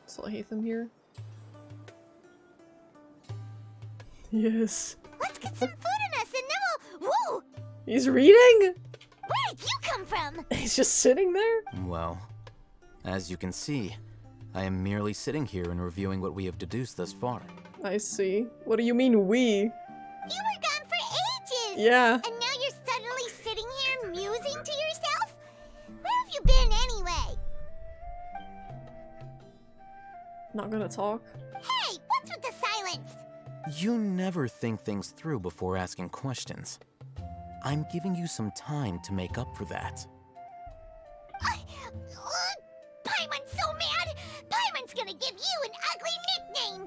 Is Alhaitham here? Yes. Let's get some food in us and then we'll... Whoa! He's reading? Where did you come from? He's just sitting there? Well, as you can see, I am merely sitting here and reviewing what we have deduced thus far. I see. What do you mean, we? You were gone for ages! Yeah. And now you're suddenly sitting here musing to yourself? Where have you been anyway? Not gonna talk. Hey, what's with the silence? You never think things through before asking questions. I'm giving you some time to make up for that. Paimon's so mad! Paimon's gonna give you an ugly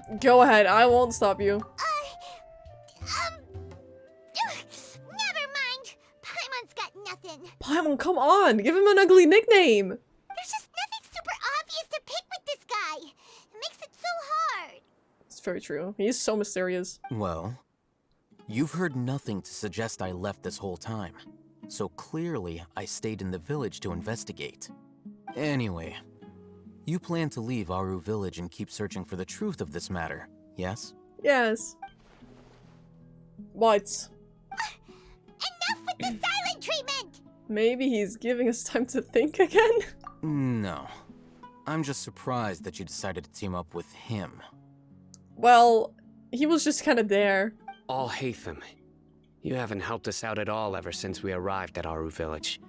nickname! Go ahead, I won't stop you. Never mind. Paimon's got nothing. Paimon, come on! Give him an ugly nickname! There's just nothing super obvious to pick with this guy. It makes it so hard. It's very true. He's so mysterious. Well, you've heard nothing to suggest I left this whole time. So clearly, I stayed in the village to investigate. Anyway, you plan to leave Aru village and keep searching for the truth of this matter, yes? Yes. What? Enough with the silent treatment! Maybe he's giving us time to think again? No. I'm just surprised that you decided to team up with him. Well, he was just kind of there. Alhaitham, you haven't helped us out at all ever since we arrived at Aru village.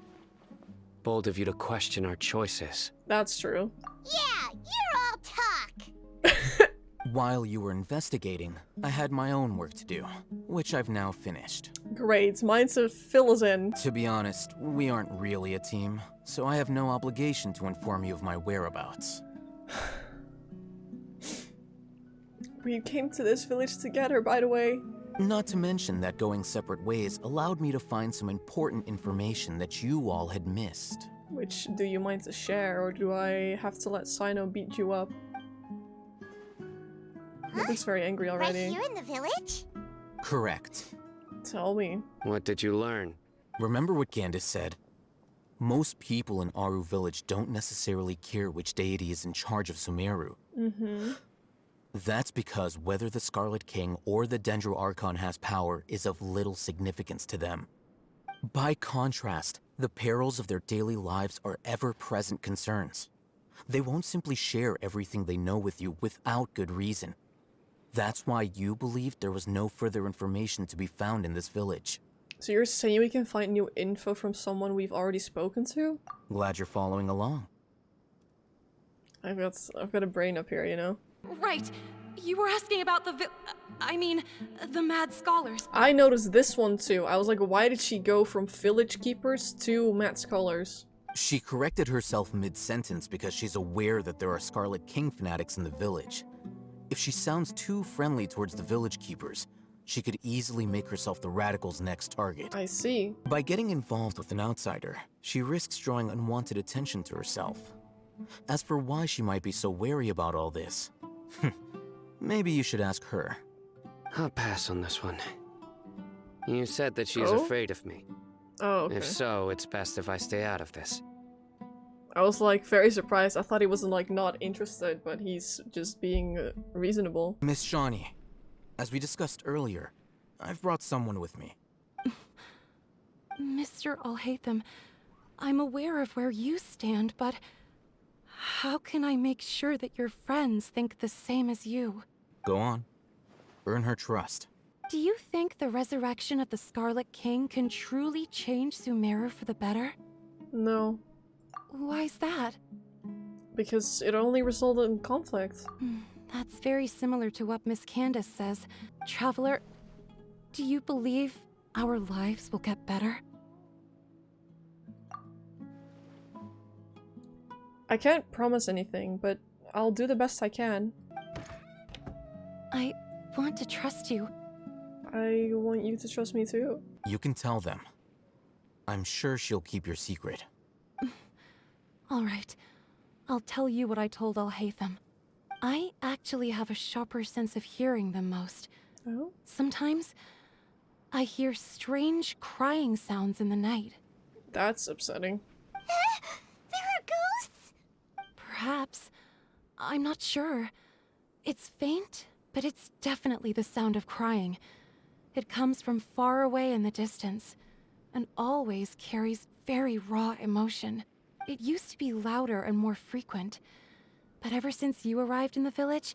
Bold of you to question our choices. That's true. Yeah, you're all talk. While you were investigating, I had my own work to do, which I've now finished. Great, mine's to fill us in. To be honest, we aren't really a team, so I have no obligation to inform you of my whereabouts. We came to this village together, by the way. Not to mention that going separate ways allowed me to find some important information that you all had missed. Which, do you mind to share, or do I have to let Sino beat you up? He looks very angry already. Right here in the village? Correct. Tell me. What did you learn? Remember what Candace said? Most people in Aru village don't necessarily care which deity is in charge of Sumeru. Mm-hmm. That's because whether the Scarlet King or the Dendro Archon has power is of little significance to them. By contrast, the perils of their daily lives are ever-present concerns. They won't simply share everything they know with you without good reason. That's why you believed there was no further information to be found in this village. So you're saying we can find new info from someone we've already spoken to? Glad you're following along. I've got a brain up here, you know? Right. You were asking about the the mad scholars. I noticed this one too. I was like, why did she go from village keepers to mad scholars? She corrected herself mid-sentence because she's aware that there are Scarlet King fanatics in the village. If she sounds too friendly towards the village keepers, she could easily make herself the radicals' next target. I see. By getting involved with an outsider, she risks drawing unwanted attention to herself. As for why she might be so wary about all this, maybe you should ask her. I'll pass on this one. You said that she's Oh? afraid of me. Oh, okay. If so, it's best if I stay out of this. I was like very surprised. I thought he wasn't like not interested, but he's just being reasonable. Miss Shawnee, as we discussed earlier, I've brought someone with me. Mr. Alhaitham, I'm aware of where you stand, but how can I make sure that your friends think the same as you? Go on. Earn her trust. Do you think the resurrection of the Scarlet King can truly change Sumeru for the better? No, Why's that? because it only resulted in conflict. That's very similar to what Miss Candace says. Traveler, do you believe our lives will get better? I can't promise anything, but I'll do the best I can. I want to trust you. I want you to trust me too. You can tell them. I'm sure she'll keep your secret. All right. I'll tell you what I told Alhaitham. I actually have a sharper sense of hearing than most. Oh? Sometimes, I hear strange crying sounds in the night. That's upsetting. There are ghosts? Perhaps. I'm not sure. It's faint, but it's definitely the sound of crying. It comes from far away in the distance, and always carries very raw emotion. It used to be louder and more frequent, but ever since you arrived in the village,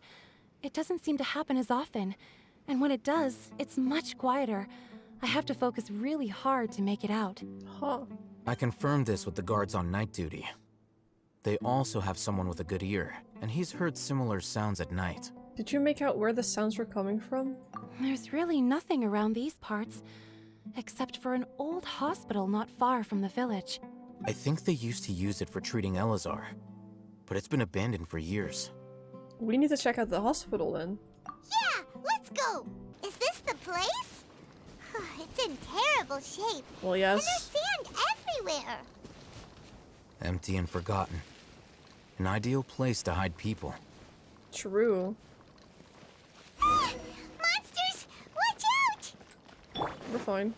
it doesn't seem to happen as often, and when it does, it's much quieter. I have to focus really hard to make it out. Huh. I confirmed this with the guards on night duty. They also have someone with a good ear, and he's heard similar sounds at night. Did you make out where the sounds were coming from? There's really nothing around these parts, except for an old hospital not far from the village. I think they used to use it for treating Eleazar, but it's been abandoned for years. We need to check out the hospital then. Yeah, let's go. Is this the place? It's in terrible shape. Well, And yes. there's sand everywhere. Empty and forgotten. An ideal place to hide people. True. Monsters, watch out! We're fine.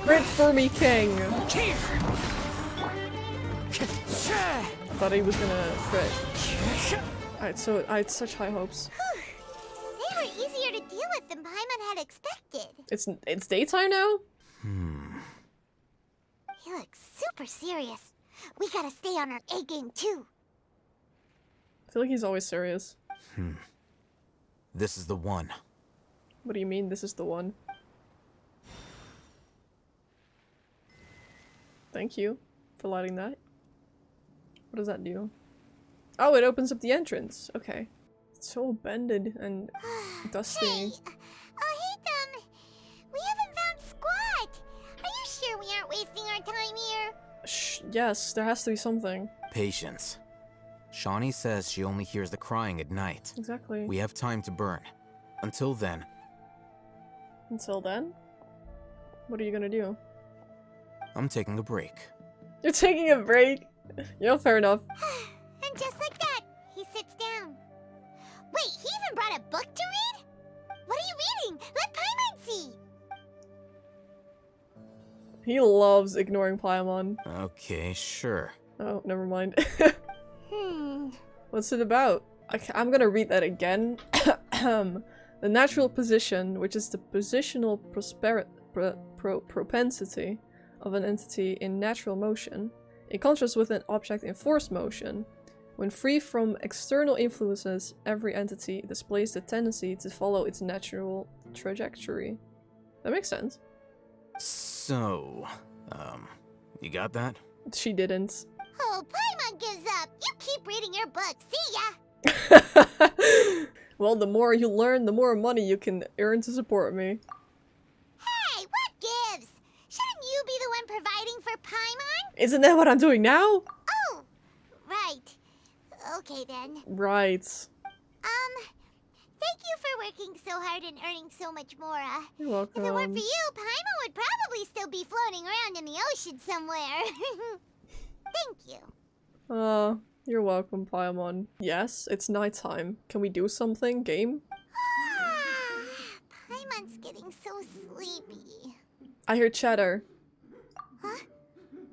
Crit for me, King! Thought he was gonna crit. I had such high hopes. They were easier to deal with than Paimon had expected. It's daytime now? He looks super serious. We gotta stay on our A game too. I feel like he's always serious. This is the one. What do you mean this is the one? Thank you for lighting that. What does that do? Oh, it opens up the entrance. Okay. It's so bended and dusty. Hey, Alhaitham, we haven't found squat. Are you sure we aren't wasting our time here? Shh, yes, there has to be something. Patience. Shawnee says she only hears the crying at night. Exactly. We have time to burn. Until then, Until then? What are you gonna do? I'm taking a break. You're taking a break? Yeah, fair enough. And just like that, he sits down. Wait, he even brought a book to read? What are you reading? Let Paimon see. He loves ignoring Paimon. Okay, sure. Oh, never mind. Hmm. What's it about? I'm gonna read that again. The natural position, which is the positional propensity of an entity in natural motion, in contrast with an object in forced motion. When free from external influences, every entity displays the tendency to follow its natural trajectory. That makes sense. So, you got that? She didn't. Oh, Paimon gives up. You keep reading your book. See ya. Well, the more you learn, the more money you can earn to support me. Hey, what gives? Shouldn't you be the one providing for Paimon? Isn't that what I'm doing now? Oh, right. Okay then. Right. Thank you for working so hard and earning so much more. You're welcome. If it weren't for you, Paimon would probably still be floating around in the ocean somewhere. Thank you. You're welcome, Paimon. Yes, it's nighttime. Can we do something, game? Paimon's getting so sleepy. I hear chatter. Huh?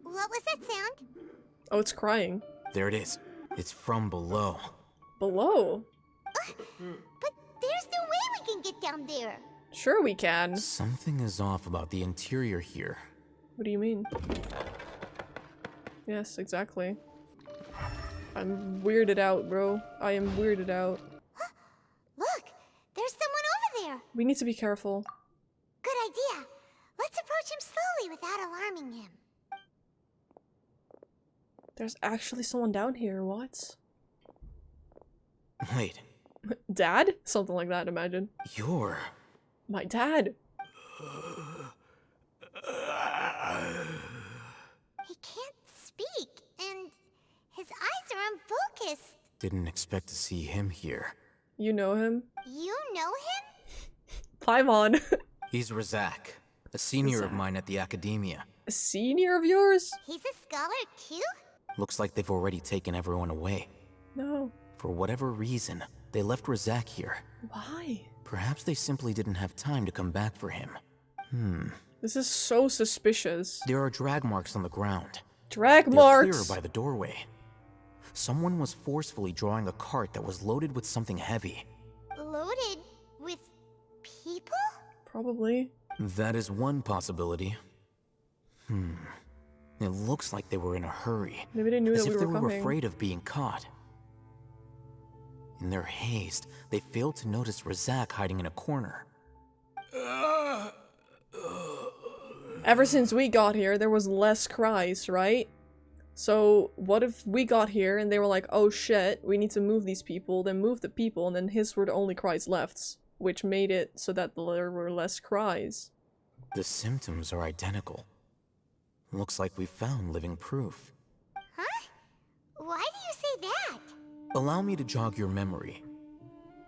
What was that sound? Oh, it's crying. There it is. It's from below. Below? But there's no way we can get down there. Sure we can. Something is off about the interior here. What do you mean? Yes, exactly. I'm weirded out, bro. I am weirded out. Look, there's someone over there. We need to be careful. Good idea. Let's approach him slowly without alarming him. There's actually someone down here, what? Wait, Dad? Something like that, imagine. you're... My dad! He can't speak, and his eyes are unfocused. Didn't expect to see him here. You know him? You know him? Paimon! He's Razak, a senior of Razak. mine at the academia. A senior of yours? He's a scholar too? Looks like they've already taken everyone away. No. For whatever reason, they left Razak here. Why? Perhaps they simply didn't have time to come back for him. This is so suspicious. There are drag marks on the ground. Drag They're marks! clearer by the doorway. someone was forcefully drawing a cart that was loaded with something heavy. Loaded with people? Probably. That is one possibility. It looks like they were in a hurry. Maybe they knew as that if we they were were coming. afraid of being caught. In their haste, they failed to notice Razak hiding in a corner. Ever since we got here, there was less cries, right? So what if we got here and they were like, oh shit, we need to move these people, then move the people, and then his were the only cries left, which made it so that there were less cries. The symptoms are identical. Looks like we found living proof. Huh? Why do you say that? Allow me to jog your memory.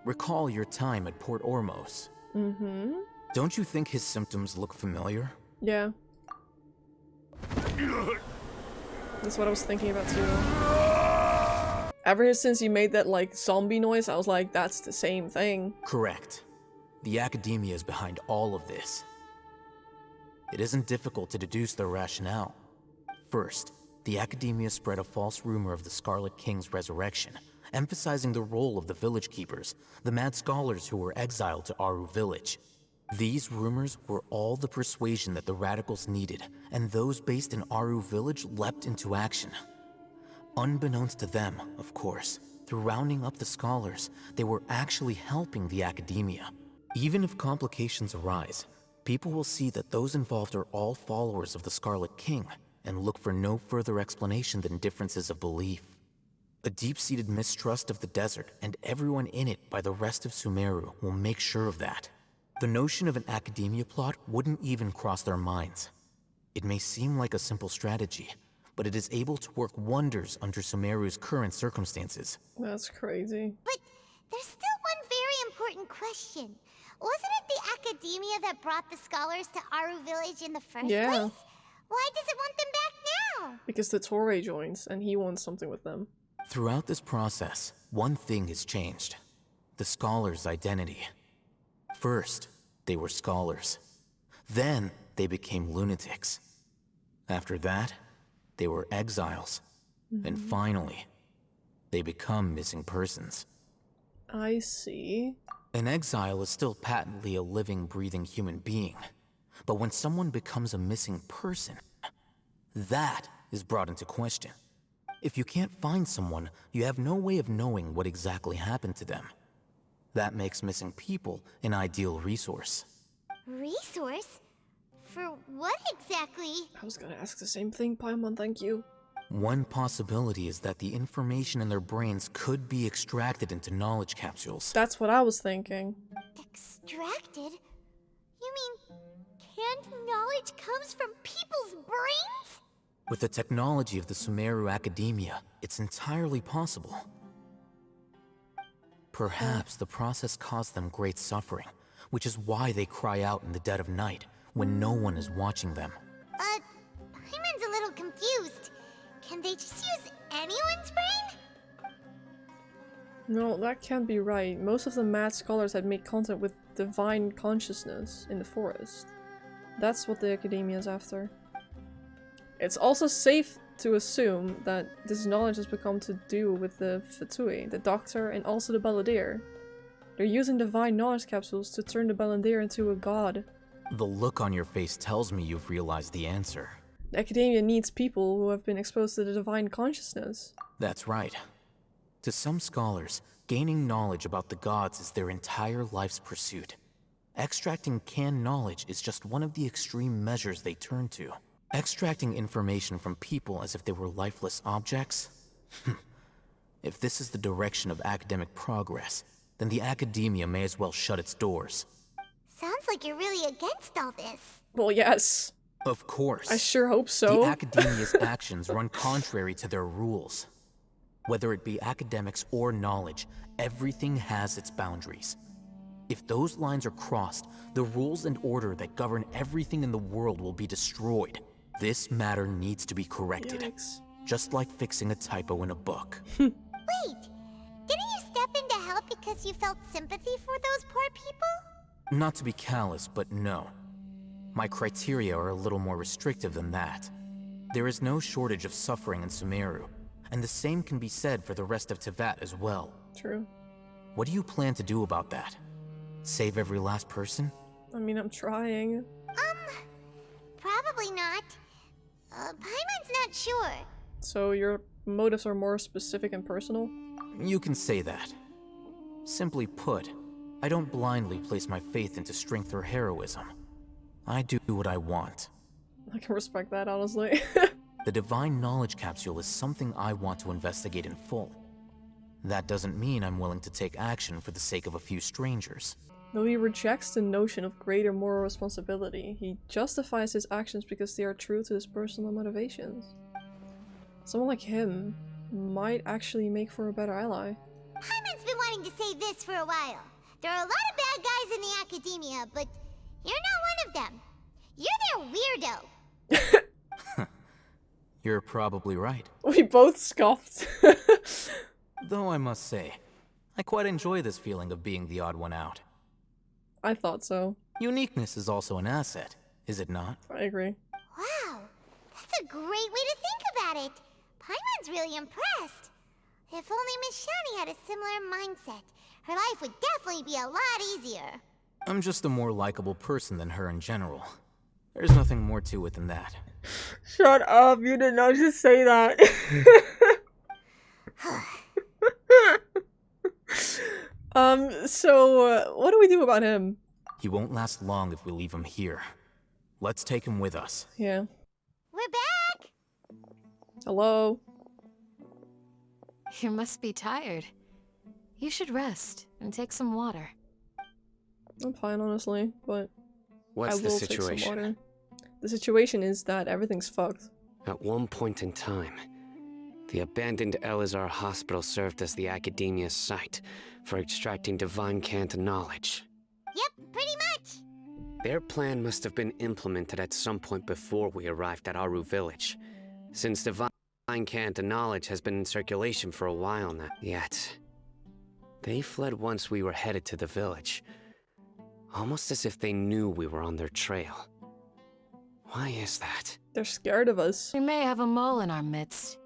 Recall your time at Port Ormos. Don't you think his symptoms look familiar? Yeah. That's what I was thinking about too. Ever since he made that like zombie noise, I was like, that's the same thing. Correct. The academia is behind all of this. It isn't difficult to deduce their rationale. First, the academia spread a false rumor of the Scarlet King's resurrection, emphasizing the role of the village keepers, the mad scholars who were exiled to Aru village. These rumors were all the persuasion that the radicals needed, and those based in Aru village leapt into action. Unbeknownst to them, of course, through rounding up the scholars, they were actually helping the academia. Even if complications arise, people will see that those involved are all followers of the Scarlet King, and look for no further explanation than differences of belief. A deep-seated mistrust of the desert and everyone in it by the rest of Sumeru will make sure of that. The notion of an academia plot wouldn't even cross their minds. It may seem like a simple strategy, but it is able to work wonders under Sumeru's current circumstances. That's crazy. But there's still one very important question. Wasn't it the academia that brought the scholars to Aru village in the first Yeah. place? Why does it want them back now? Because the Torre joins and he wants something with them. Throughout this process, one thing has changed: the scholars' identity. First, they were scholars. Then, they became lunatics. After that, they were exiles. And finally, they become missing persons. I see. An exile is still patently a living, breathing human being. But when someone becomes a missing person, that is brought into question. If you can't find someone, you have no way of knowing what exactly happened to them. That makes missing people an ideal resource. Resource? For what exactly? I was gonna ask the same thing, Paimon, thank you. One possibility is that the information in their brains could be extracted into knowledge capsules. That's what I was thinking. Extracted? You mean canned knowledge comes from people's brains? With the technology of the Sumeru Academia, it's entirely possible. Perhaps the process caused them great suffering, which is why they cry out in the dead of night, when no one is watching them. Hyman's a little confused. Can they just use anyone's brain? No, that can't be right. Most of the mad scholars had made contact with divine consciousness in the forest. That's what the academia is after. It's also safe to assume that this knowledge has become to do with the Fatui, the doctor, and also the Balladeer. They're using divine knowledge capsules to turn the Balladeer into a god. The look on your face tells me you've realized the answer. The academia needs people who have been exposed to the divine consciousness. That's right. To some scholars, gaining knowledge about the gods is their entire life's pursuit. Extracting canned knowledge is just one of the extreme measures they turn to. Extracting information from people as if they were lifeless objects? If this is the direction of academic progress, then the academia may as well shut its doors. Sounds like you're really against all this. Well, yes. Of course. I sure hope so. The academia's actions run contrary to their rules. Whether it be academics or knowledge, everything has its boundaries. If those lines are crossed, the rules and order that govern everything in the world will be destroyed. This matter needs to be corrected. Yikes. Just like fixing a typo in a book. Wait, didn't you step in to help because you felt sympathy for those poor people? Not to be callous, but no. My criteria are a little more restrictive than that. There is no shortage of suffering in Sumeru, and the same can be said for the rest of Teyvat as well. True. What do you plan to do about that? Save every last person? I mean, I'm trying. Probably not. Paimon's not sure. So your motives are more specific and personal? You can say that. Simply put, I don't blindly place my faith into strength or heroism. I do what I want. I can respect that, honestly. The Divine Knowledge Capsule is something I want to investigate in full. That doesn't mean I'm willing to take action for the sake of a few strangers. Though he rejects the notion of greater moral responsibility, he justifies his actions because they are true to his personal motivations. Someone like him might actually make for a better ally. Paimon's been wanting to say this for a while. There are a lot of bad guys in the academia, but you're not one of them. You're their weirdo. You're probably right. We both scoffed. Though I must say, I quite enjoy this feeling of being the odd one out. I thought so. Uniqueness is also an asset, is it not? I agree. Wow, that's a great way to think about it. Paimon's really impressed. If only Miss Shani had a similar mindset, her life would definitely be a lot easier. I'm just a more likable person than her in general. There's nothing more to it than that. Shut up, you did not just say that. What do we do about him? He won't last long if we leave him here. Let's take him with us. Yeah. We're back! Hello? You must be tired. You should rest and take some water. I'm fine, honestly, but What's I the will take some situation? water. The situation is that everything's fucked. At one point in time, the abandoned Eleazar hospital served as the academia's site for extracting divine cant knowledge. Yep, pretty much. Their plan must have been implemented at some point before we arrived at Aru village, since divine cant knowledge has been in circulation for a while now. Yet, they fled once we were headed to the village, almost as if they knew we were on their trail. Why is that? They're scared of us. We may have a mole in our midst.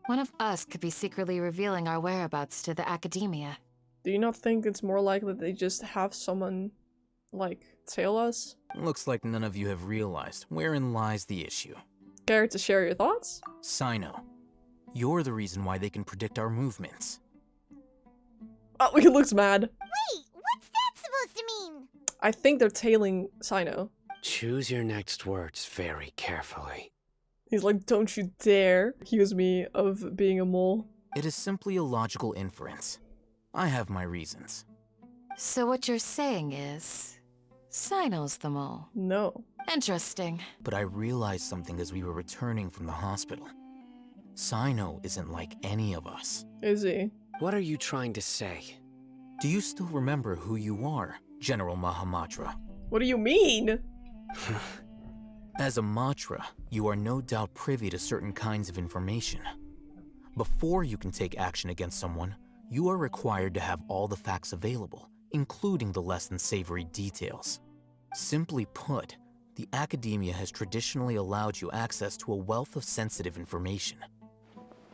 One of us could be secretly revealing our whereabouts to the academia. Do you not think it's more likely that they just have someone, like, tail us? Looks like none of you have realized wherein lies the issue. Care to share your thoughts? Sino, you're the reason why they can predict our movements. Oh, he looks mad. Wait, what's that supposed to mean? I think they're tailing Sino. Choose your next words very carefully. He's like, don't you dare accuse me of being a mole. It is simply a logical inference. I have my reasons. So what you're saying is, Sino's the mole. No. Interesting. But I realized something as we were returning from the hospital. Sino isn't like any of us. Is he? What are you trying to say? Do you still remember who you are, General Mahamatra? What do you mean? As a Matra, you are no doubt privy to certain kinds of information. Before you can take action against someone, you are required to have all the facts available, including the less than savory details. Simply put, the academia has traditionally allowed you access to a wealth of sensitive information.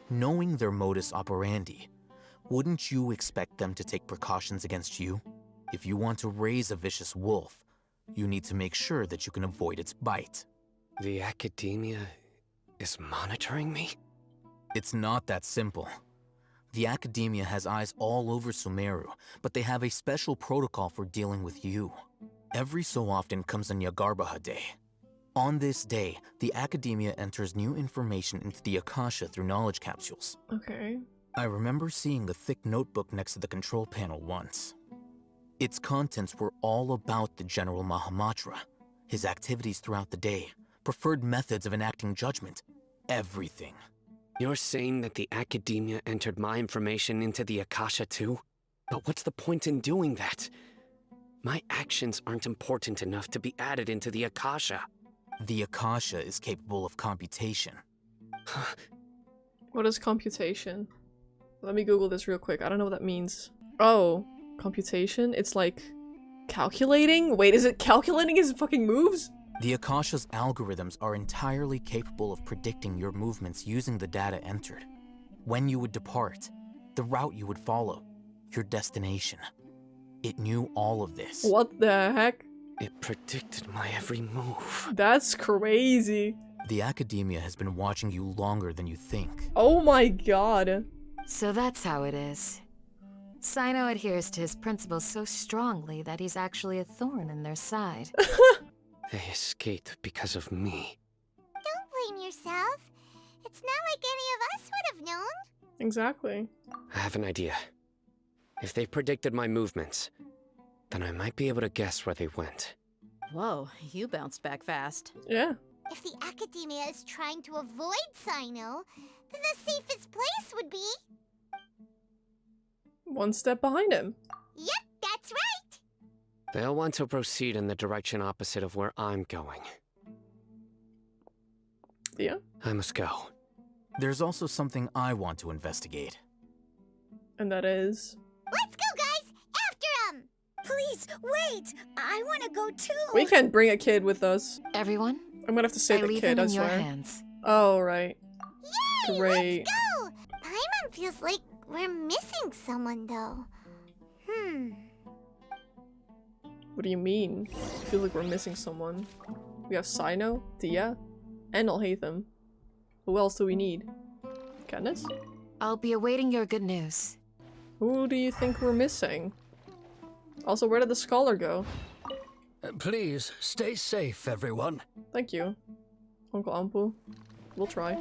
Knowing their modus operandi, wouldn't you expect them to take precautions against you? If you want to raise a vicious wolf, you need to make sure that you can avoid its bite. The academia is monitoring me? It's not that simple. The academia has eyes all over Sumeru, but they have a special protocol for dealing with you. Every so often comes a Nyagarbaha Day. On this day, the academia enters new information into the Akasha through knowledge capsules. Okay. I remember seeing a thick notebook next to the control panel once. Its contents were all about the General Mahamatra, his activities throughout the day, preferred methods of enacting judgment, everything. You're saying that the academia entered my information into the Akasha too? But what's the point in doing that? My actions aren't important enough to be added into the Akasha. The Akasha is capable of computation. What is computation? Let me Google this real quick. I don't know what that means. Oh, computation? It's like calculating? Wait, is it calculating his fucking moves? The Akasha's algorithms are entirely capable of predicting your movements using the data entered. When you would depart, the route you would follow, your destination. It knew all of this. What the heck? It predicted my every move. That's crazy. The Academia has been watching you longer than you think. Oh my god. So that's how it is. Sino adheres to his principles so strongly that he's actually a thorn in their side. They escaped because of me. Don't blame yourself. It's not like any of us would have known. Exactly. I have an idea. If they predicted my movements, then I might be able to guess where they went. Whoa, you bounced back fast. Yeah. If the Academia is trying to avoid Sino, then the safest place would be... One step behind him. Yep, that's right. They'll want to proceed in the direction opposite of where I'm going. Yeah. I must go. There's also something I want to investigate. And that is... Let's go, guys! After him! Please, wait! I want to go too! We can't bring a kid with us. Everyone, I'm gonna have to say I the leave kid, him I in your swear. hands. Oh, right. Yay! Great. Let's go! Paimon feels like we're missing someone, though. What do you mean? I feel like we're missing someone. We have Sino, Dia, and Alhaitham. Who else do we need? Candace? I'll be awaiting your good news. Who do you think we're missing? Also, where did the scholar go? Please, stay safe, everyone. Thank you, Uncle Ampu. We'll try.